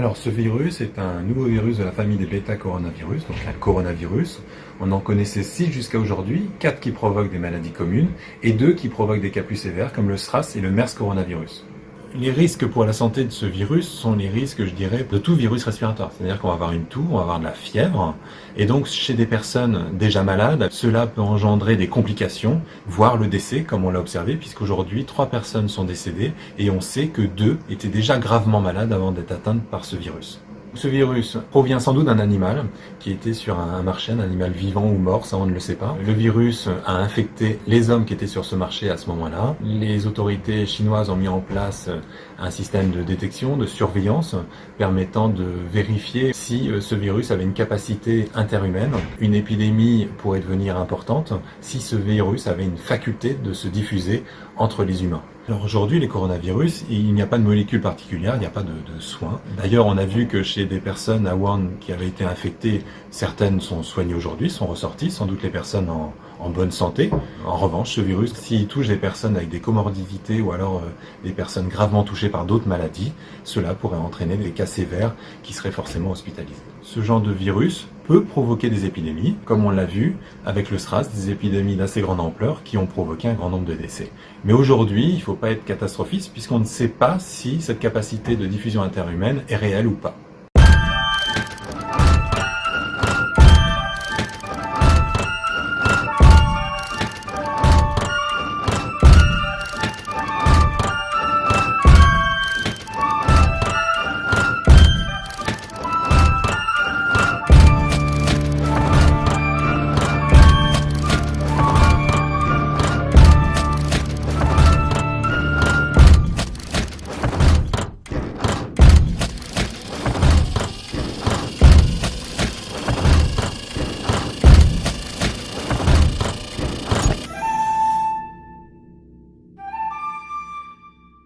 Alors ce virus est un nouveau virus de la famille des bêta-coronavirus, donc un coronavirus. On en connaissait 6 jusqu'à aujourd'hui, 4 qui provoquent des maladies communes et 2 qui provoquent des cas plus sévères comme le SRAS et le MERS coronavirus. Les risques pour la santé de ce virus sont les risques, je dirais, de tout virus respiratoire. C'est-à-dire qu'on va avoir une toux, on va avoir de la fièvre, et donc chez des personnes déjà malades, cela peut engendrer des complications, voire le décès, comme on l'a observé, puisqu'aujourd'hui 3 personnes sont décédées, et on sait que 2 étaient déjà gravement malades avant d'être atteintes par ce virus. Ce virus provient sans doute d'un animal qui était sur un marché, un animal vivant ou mort, ça on ne le sait pas. Le virus a infecté les hommes qui étaient sur ce marché à ce moment-là. Les autorités chinoises ont mis en place un système de détection, de surveillance, permettant de vérifier si ce virus avait une capacité interhumaine. Une épidémie pourrait devenir importante si ce virus avait une faculté de se diffuser entre les humains. Alors aujourd'hui, les coronavirus, il n'y a pas de molécule particulière, il n'y a pas de soins. D'ailleurs, on a vu que chez des personnes à Wuhan qui avaient été infectées, certaines sont soignées aujourd'hui, sont ressorties, sans doute les personnes en bonne santé. En revanche, ce virus, s'il touche des personnes avec des comorbidités ou alors des personnes gravement touchées par d'autres maladies, cela pourrait entraîner des cas sévères qui seraient forcément hospitalisés. Ce genre de virus peut provoquer des épidémies, comme on l'a vu avec le SRAS, des épidémies d'assez grande ampleur qui ont provoqué un grand nombre de décès. Mais aujourd'hui, il ne faut pas être catastrophiste puisqu'on ne sait pas si cette capacité de diffusion interhumaine est réelle ou pas.